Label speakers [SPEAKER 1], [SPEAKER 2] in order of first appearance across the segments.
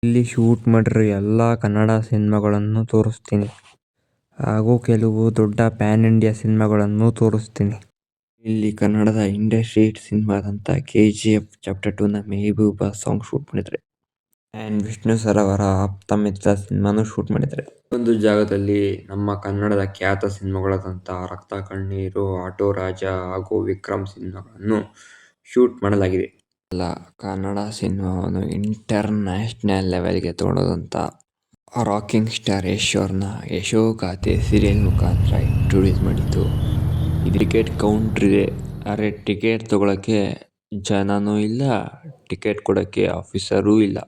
[SPEAKER 1] ಇಲ್ಲಿ ಶೂಟ್ ಮಾಡಿರೋ ಎಲ್ಲ ಕನ್ನಡ ಸಿನಿಮಾಗಳನ್ನು ತೋರಿಸ್ತೀನಿ ಹಾಗೂ ಕೆಲವು ದೊಡ್ಡ ಪ್ಯಾನ್ ಇಂಡಿಯಾ ಸಿನಿಮಾಗಳನ್ನು ತೋರಿಸ್ತೀನಿ. ಇಲ್ಲಿ ಕನ್ನಡದ ಇಂಡಸ್ಟ್ರಿ ಹಿಟ್ ಸಿನಿಮಾದಂಥ KGF ಚಾಪ್ಟರ್ 2ನ ಮೆಹಬೂಬ ಸಾಂಗ್ ಶೂಟ್ ಮಾಡಿದ್ದಾರೆ. ಆ್ಯಂಡ್ ವಿಷ್ಣು ಸರ್ ಅವರ ಆಪ್ತ ಮಿತ್ರ ಸಿನಿಮಾನು ಶೂಟ್ ಮಾಡಿದ್ದಾರೆ. ಒಂದು ಜಾಗದಲ್ಲಿ ನಮ್ಮ ಕನ್ನಡದ ಖ್ಯಾತ ಸಿನಿಮಾಗಳಾದಂಥ ರಕ್ತ ಕಣ್ಣೀರು, ಆಟೋ ರಾಜ ಹಾಗೂ ವಿಕ್ರಮ್ ಸಿನಿಮಾಗಳನ್ನು ಶೂಟ್ ಮಾಡಲಾಗಿದೆ. ಎಲ್ಲ ಕನ್ನಡ ಸಿನಿಮಾವನ್ನು ಇಂಟರ್ನ್ಯಾಷನಲ್ ಲೆವೆಲ್ಗೆ ತಗೊಂಡೋದಂಥ ರಾಕಿಂಗ್ ಸ್ಟಾರ್ ಯಶ್ ಅವ್ರನ್ನ ಯಶೋಗಾಥೆ ಸೀರಿಯಲ್ ಮುಖಾಂತರ ಇಂಟ್ರೊಡ್ಯೂಸ್ ಮಾಡಿದ್ದು. ಇದು ಟಿಕೆಟ್ ಕೌಂಟ್ರ್ ಇದೆ, ಆದರೆ ಟಿಕೆಟ್ ತಗೊಳ್ಳೋಕ್ಕೆ ಜನನೂ ಇಲ್ಲ, ಟಿಕೆಟ್ ಕೊಡೋಕ್ಕೆ ಆಫೀಸರೂ ಇಲ್ಲ.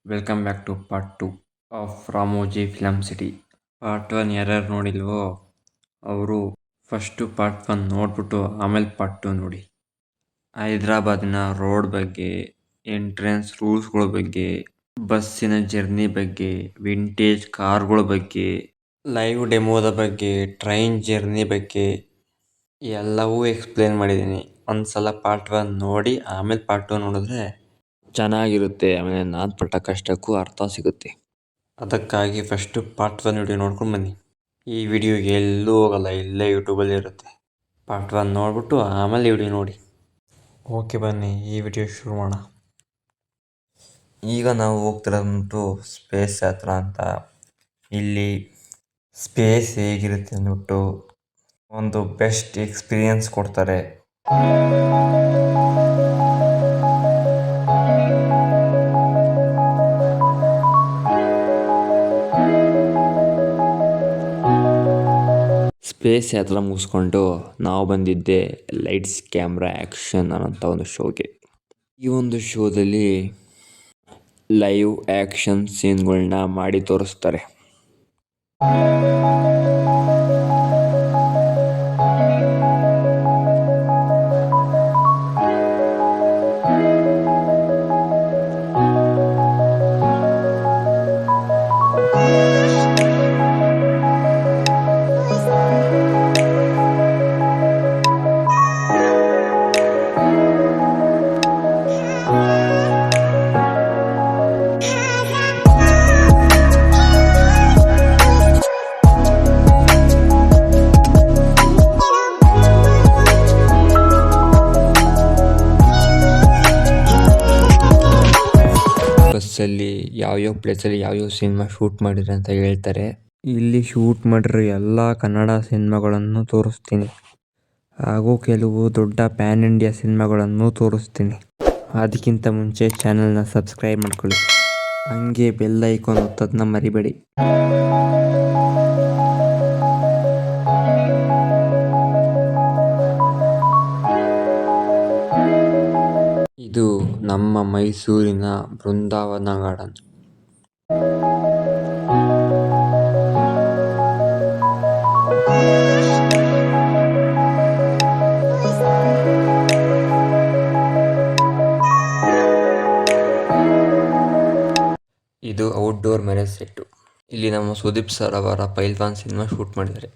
[SPEAKER 1] Welcome back to part 2 of Ramoji film city. Part 1 ಯಾರ್ಯಾರು ನೋಡಿಲ್ವೋ ಅವರು ಫಸ್ಟು ಪಾರ್ಟ್ 1 ನೋಡ್ಬಿಟ್ಟು ಆಮೇಲೆ ಪಾರ್ಟ್ 2 ನೋಡಿ. ಹೈದ್ರಾಬಾದಿನ ರೋಡ್ ಬಗ್ಗೆ, ಎಂಟ್ರೆನ್ಸ್ ರೂಲ್ಸ್ಗಳ ಬಗ್ಗೆ, ಬಸ್ಸಿನ ಜರ್ನಿ ಬಗ್ಗೆ, ವಿಂಟೇಜ್ ಕಾರ್ಗಳ ಬಗ್ಗೆ, ಲೈವ್ ಡೆಮೋದ ಬಗ್ಗೆ, ಟ್ರೈನ್ ಜರ್ನಿ ಬಗ್ಗೆ ಎಲ್ಲವೂ ಎಕ್ಸ್ಪ್ಲೇನ್ ಮಾಡಿದ್ದೀನಿ. ಒಂದ್ಸಲ ಪಾರ್ಟ್ 1 ನೋಡಿ ಆಮೇಲೆ ಪಾರ್ಟ್ 2 ನೋಡಿದ್ರೆ ಚೆನ್ನಾಗಿರುತ್ತೆ. ಆಮೇಲೆ ನಾನು ಪಟ್ಟ ಕಷ್ಟಕ್ಕೂ ಅರ್ಥ ಸಿಗುತ್ತೆ. ಅದಕ್ಕಾಗಿ ಫಸ್ಟು ಪಾರ್ಟ್ 1 ವಿಡಿಯೋ ನೋಡ್ಕೊಂಡು ಬನ್ನಿ. ಈ ವಿಡಿಯೋ ಎಲ್ಲೂ ಹೋಗಲ್ಲ, ಇಲ್ಲೇ ಯೂಟ್ಯೂಬಲ್ಲಿ ಇರುತ್ತೆ. ಪಾರ್ಟ್ 1 ನೋಡ್ಬಿಟ್ಟು ಆಮೇಲೆ ವಿಡಿಯೋ ನೋಡಿ. ಓಕೆ, ಬನ್ನಿ ಈ ವಿಡಿಯೋ ಶುರು ಮಾಡೋಣ. ಈಗ ನಾವು ಹೋಗ್ತಿರೋದಂತೂ ಸ್ಪೇಸ್ ಯಾತ್ರ ಅಂತ. ಇಲ್ಲಿ ಸ್ಪೇಸ್ ಹೇಗಿರುತ್ತೆ ಅಂದ್ಬಿಟ್ಟು ಒಂದು ಬೆಸ್ಟ್ ಎಕ್ಸ್ಪೀರಿಯನ್ಸ್ ಕೊಡ್ತಾರೆ. ಸ್ಪೇಸ್ ಯಾತ್ರೆ ಮುಗಿಸ್ಕೊಂಡು ನಾವು ಬಂದಿದ್ದೆ ಲೈಟ್ಸ್ ಕ್ಯಾಮ್ರಾ ಆ್ಯಕ್ಷನ್ ಅನ್ನೋಂಥ ಒಂದು ಶೋಗೆ. ಈ ಒಂದು ಶೋದಲ್ಲಿ ಲೈವ್ ಆ್ಯಕ್ಷನ್ ಸೀನ್ಗಳನ್ನ ಮಾಡಿ ತೋರಿಸ್ತಾರೆ. ಬಸ್ಸಲ್ಲಿ ಯಾವ್ಯಾವ ಪ್ಲೇಸಲ್ಲಿ ಯಾವ್ಯಾವ ಸಿನಿಮಾ ಶೂಟ್ ಮಾಡಿದ್ರೆ ಅಂತ ಹೇಳ್ತಾರೆ. ಇಲ್ಲಿ ಶೂಟ್ ಮಾಡಿರೋ ಎಲ್ಲ ಕನ್ನಡ ಸಿನಿಮಾಗಳನ್ನು ತೋರಿಸ್ತೀನಿ ಹಾಗೂ ಕೆಲವು ದೊಡ್ಡ ಪ್ಯಾನ್ ಇಂಡಿಯಾ ಸಿನಿಮಾಗಳನ್ನು ತೋರಿಸ್ತೀನಿ. ಅದಕ್ಕಿಂತ ಮುಂಚೆ ಚಾನಲ್ನ ಸಬ್ಸ್ಕ್ರೈಬ್ ಮಾಡ್ಕೊಳ್ಳಿ, ಹಂಗೆ ಬೆಲ್ ಐಕಾನ್ ಒತ್ತೋದನ್ನ ಮರಿಬೇಡಿ. ಇದು ನಮ್ಮ ಮೈಸೂರಿನ ಬೃಂದಾವನ ಗಾರ್ಡನ್. ಇದು ಔಟ್ಡೋರ್ ಮ್ಯಾರೇಜ್ ಸೆಟ್ಟು. ಇಲ್ಲಿ ನಮ್ಮ ಸುದೀಪ್ ಸರ್ ಅವರ ಪೈಲ್ವಾನ್ ಸಿನಿಮಾ ಶೂಟ್ ಮಾಡಿದ್ದಾರೆ.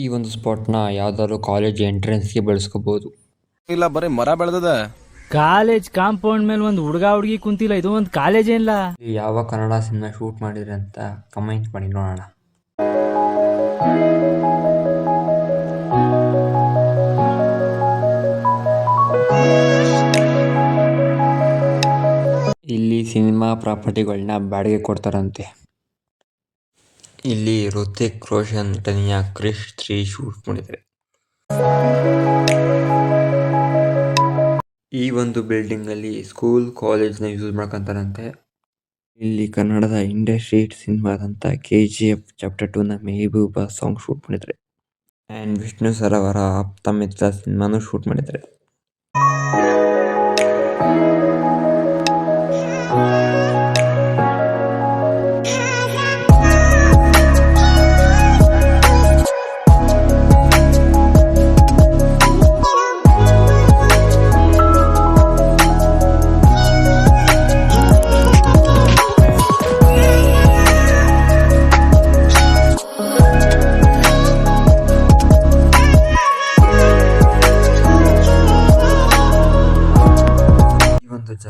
[SPEAKER 1] ಈ ಒಂದು ಸ್ಪಾಟ್ನ ಯಾವ್ದಾದ್ರು ಕಾಲೇಜ್ ಎಂಟ್ರೆನ್ಸ್ಗೆ ಬೆಳೆಸ್ಕೋಬಹುದು.
[SPEAKER 2] ಇಲ್ಲ, ಬರೀ ಮರ ಬೆಳೆದದ.
[SPEAKER 3] ಕಾಲೇಜ್ ಕಾಂಪೌಂಡ್ ಮೇಲೆ ಒಂದು ಹುಡುಗಿ ಕುಂತಿಲ್ಲ, ಇದು ಒಂದು ಕಾಲೇಜ್ ಏನಿಲ್ಲ.
[SPEAKER 1] ಯಾವ ಕನ್ನಡ ಸಿನಿಮಾ ಶೂಟ್ ಮಾಡಿದ್ರೆ ಅಂತ ಕಮೆಂಟ್ ಮಾಡಿ ನೋಡೋಣ. ಇಲ್ಲಿ ಸಿನಿಮಾ ಪ್ರಾಪರ್ಟಿಗಳನ್ನ ಬಾಡಿಗೆ ಕೊಡ್ತಾರಂತೆ. ಇಲ್ಲಿ ಋತಿಕ್ ರೋಷನ್ ನಟನೆಯ ಕ್ರಿಶ್ 3 ಶೂಟ್ ಮಾಡಿದ್ದಾರೆ. ಈ ಒಂದು ಬಿಲ್ಡಿಂಗ್ ಅಲ್ಲಿ ಸ್ಕೂಲ್ ಕಾಲೇಜ್ನ ಯೂಸ್ ಮಾಡ್ಕೊಂತಾರಂತೆ. ಇಲ್ಲಿ ಕನ್ನಡದ ಇಂಡಸ್ಟ್ರಿ ಹಿಟ್ ಸಿನಿಮಾದಂಥ KGF ಚಾಪ್ಟರ್ 2ನ ಮೆಹಬೂಬ ಸಾಂಗ್ ಶೂಟ್ ಮಾಡಿದ್ದಾರೆ. ಆ್ಯಂಡ್ ವಿಷ್ಣು ಸರ್ ಅವರ ಆಪ್ತ ಮಿತ್ರ ಸಿನಿಮಾನು ಶೂಟ್ ಮಾಡಿದ್ದಾರೆ.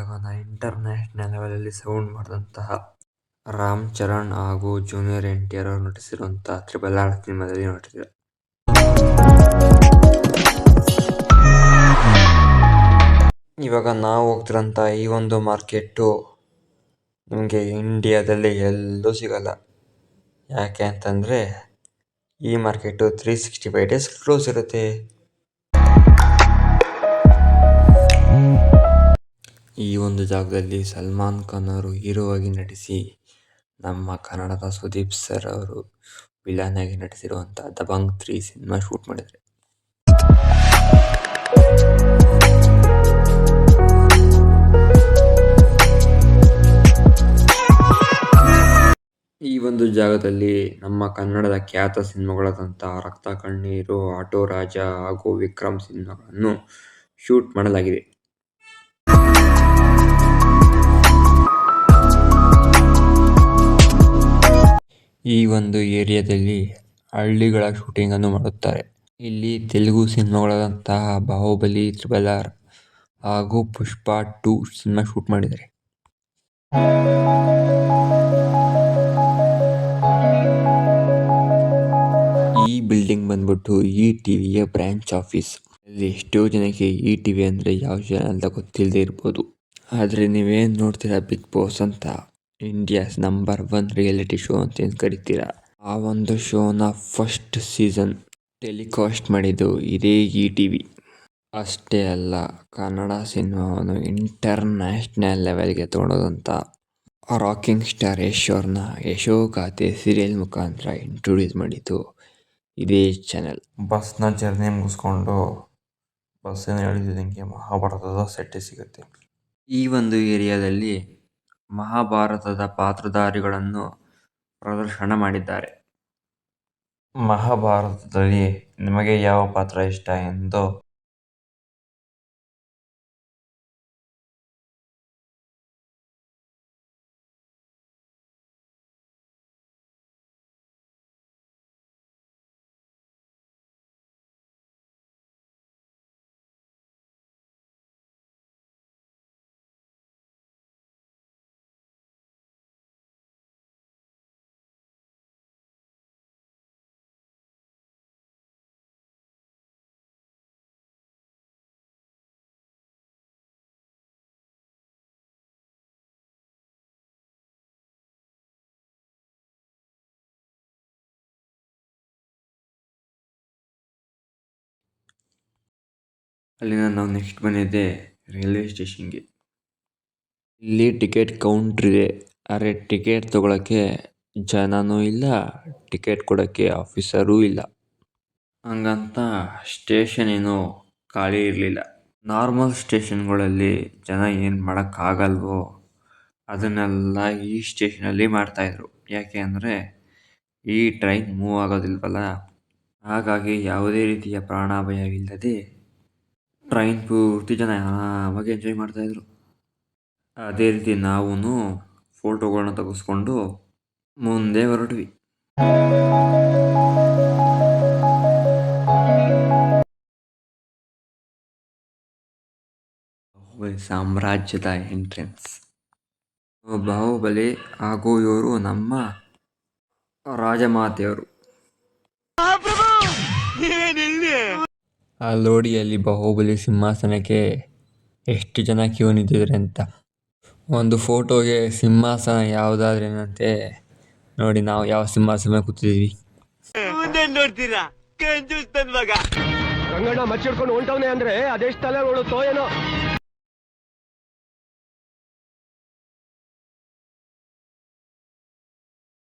[SPEAKER 1] ಜಗನ ಇಂಟರ್ನ್ಯಾಷನಲ್ ಲೆವೆಲಲ್ಲಿ ಸೌಂಡ್ ಮಾಡಿದಂತಹ ರಾಮ್ ಚರಣ್ ಹಾಗೂ ಜೂನಿಯರ್ NTR ಅವರು ನಟಿಸಿರುವಂತಹ RRR ಸಿನಿಮಾದಲ್ಲಿ ನಟಿಸಿದ್ದಾರೆ. ಇವಾಗ ನಾವು ಹೋಗ್ತಿರೋಂಥ ಈ ಒಂದು ಮಾರ್ಕೆಟು ನಿಮಗೆ ಇಂಡಿಯಾದಲ್ಲಿ ಎಲ್ಲೂ ಸಿಗಲ್ಲ. ಯಾಕೆ ಅಂತಂದರೆ ಈ ಮಾರ್ಕೆಟು 365 ಡೇಸ್ ಕ್ಲೋಸ್ ಇರುತ್ತೆ. ಈ ಒಂದು ಜಾಗದಲ್ಲಿ ಸಲ್ಮಾನ್ ಖಾನ್ ಅವರು ಹೀರೋ ಆಗಿ ನಟಿಸಿ, ನಮ್ಮ ಕನ್ನಡದ ಸುದೀಪ್ ಸರ್ ಅವರು ವಿಲನ್ ಆಗಿ ನಟಿಸಿರುವಂಥ ದಬಂಗ್ 3 ಸಿನಿಮಾ ಶೂಟ್ ಮಾಡಿದ್ದಾರೆ. ಈ ಒಂದು ಜಾಗದಲ್ಲಿ ನಮ್ಮ ಕನ್ನಡದ ಖ್ಯಾತ ಸಿನಿಮಾಗಳಾದಂತಹ ರಕ್ತ ಕಣ್ಣೀರು, ಆಟೋ ರಾಜ ಹಾಗೂ ವಿಕ್ರಮ್ ಸಿನಿಮಾಗಳನ್ನು ಶೂಟ್ ಮಾಡಲಾಗಿದೆ. ಈ ಒಂದು ಏರಿಯಾದಲ್ಲಿ ಹಳ್ಳಿಗಳ ಶೂಟಿಂಗ್ ಅನ್ನು ಮಾಡುತ್ತಾರೆ. ಇಲ್ಲಿ ತೆಲುಗು ಸಿನಿಮಾಗಳಾದಂತಹ ಬಾಹುಬಲಿ, RRR ಹಾಗೂ ಪುಷ್ಪ 2 ಸಿನಿಮಾ ಶೂಟ್ ಮಾಡಿದ್ದಾರೆ. ಈ ಬಿಲ್ಡಿಂಗ್ ಬಂದ್ಬಿಟ್ಟು ETVಯ ಬ್ರಾಂಚ್ ಆಫೀಸ್. ಇಲ್ಲಿ ಎಷ್ಟೋ ಜನಕ್ಕೆ ETV ಅಂದರೆ ಯಾವ ಚಾನಲ್ ಅಂತ ಗೊತ್ತಿಲ್ಲದೆ ಇರ್ಬೋದು. ಆದರೆ ನೀವೇನು ನೋಡ್ತೀರಾ ಬಿಗ್ ಬಾಸ್ ಅಂತ, ಇಂಡಿಯಾಸ್ ನಂಬರ್ 1 ರಿಯಾಲಿಟಿ ಶೋ ಅಂತ ಏನು ಕರಿತೀರಾ, ಆ ಒಂದು ಶೋನ ಫಸ್ಟ್ ಸೀಸನ್ ಟೆಲಿಕಾಸ್ಟ್ ಮಾಡಿದ್ದು ಇದೇ ETV. ಅಷ್ಟೇ ಅಲ್ಲ, ಕನ್ನಡ ಸಿನಿಮಾವನ್ನು ಇಂಟರ್ನ್ಯಾಷನಲ್ ಲೆವೆಲ್ಗೆ ತೊಗೊಂಡೋದಂಥ ರಾಕಿಂಗ್ ಸ್ಟಾರ್ ಯಶ್ ಅವ್ರನ್ನ ಯಶೋಗಾಥೆ ಸೀರಿಯಲ್ ಮುಖಾಂತರ ಇಂಟ್ರೊಡ್ಯೂಸ್ ಮಾಡಿದ್ದು ಇದೇ ಚಾನೆಲ್. ಬಸ್ನ ಜರ್ನಿ ಮುಗಿಸ್ಕೊಂಡು ಬಸ್ಸಿನ ಇಳಿದಿದ್ದಂಗೆ ಮಹಾಭಾರತದ ಸೆಟ್ಟೆ ಸಿಗುತ್ತೆ. ಈ ಒಂದು ಏರಿಯಾದಲ್ಲಿ ಮಹಾಭಾರತದ ಪಾತ್ರಧಾರಿಗಳನ್ನು ಪ್ರದರ್ಶನ ಮಾಡಿದ್ದಾರೆ. ಮಹಾಭಾರತದಲ್ಲಿ ನಿಮಗೆ ಯಾವ ಪಾತ್ರ ಇಷ್ಟ ಎಂದು ಅಲ್ಲಿಂದ ನಾವು ನೆಕ್ಸ್ಟ್ ಬಂದಿದ್ದೆ ರೈಲ್ವೆ ಸ್ಟೇಷನ್ಗೆ. ಇಲ್ಲಿ ಟಿಕೆಟ್ ಕೌಂಟ್ರ್ ಇದೆ, ಆದರೆ ಟಿಕೆಟ್ ತೊಗೊಳಕ್ಕೆ ಜನನೂ ಇಲ್ಲ, ಟಿಕೆಟ್ ಕೊಡೋಕ್ಕೆ ಆಫೀಸರೂ ಇಲ್ಲ. ಹಂಗಂತ ಸ್ಟೇಷನ್ ಏನೂ ಖಾಲಿ ಇರಲಿಲ್ಲ. ನಾರ್ಮಲ್ ಸ್ಟೇಷನ್ಗಳಲ್ಲಿ ಜನ ಏನು ಮಾಡೋಕ್ಕಾಗಲ್ವೋ ಅದನ್ನೆಲ್ಲ ಈ ಸ್ಟೇಷನಲ್ಲಿ ಮಾಡ್ತಾಯಿದ್ರು. ಯಾಕೆ ಅಂದರೆ ಈ ಟ್ರೈನ್ ಮೂವ್ ಆಗೋದಿಲ್ವಲ್ಲ, ಹಾಗಾಗಿ ಯಾವುದೇ ರೀತಿಯ ಪ್ರಾಣಾಭಯವಿಲ್ಲದೆ ಟ್ರೈನ್ ಪೂರ್ತಿ ಜನ ಆರಾಮಾಗಿ ಎಂಜಾಯ್ ಮಾಡ್ತಾಯಿದ್ರು. ಅದೇ ರೀತಿ ನಾವು ಫೋಟೋಗಳನ್ನ ತೆಗೆಸ್ಕೊಂಡು ಮುಂದೆ ಹೊರಟ್ವಿ. ಸಾಮ್ರಾಜ್ಯದ ಎಂಟ್ರೆನ್ಸ್. ಬಾಹುಬಲಿ ಹಾಗೂ ಇವರು ನಮ್ಮ ರಾಜಮಾತೆಯವರು. ನೋಡಿ ಅಲ್ಲಿ ಬಾಹುಬಲಿ ಸಿಂಹಾಸನಕ್ಕೆ ಎಷ್ಟು ಜನ ಕ್ಯೂ ನಿಂತಿದ್ದಾರೆ ಅಂತ. ಒಂದು ಫೋಟೋಗೆ ಸಿಂಹಾಸನ ಯಾವುದಾದ್ರೇನಂತೆ ನೋಡಿ, ನಾವು ಯಾವ ಸಿಂಹಾಸನ ಕೂತಿದ್ದೀವಿ.
[SPEAKER 4] ನೋಡ್ತೀರಾ ರಂಗಣ್ಣ ಮಚ್ಚಿಡ್ಕೊಂಡು ಹೊಂಟವನೆ ಅಂದ್ರೆ ಅದೆಷ್ಟು ತಲೆ ನೋಡುತ್ತೋ ಏನೋ.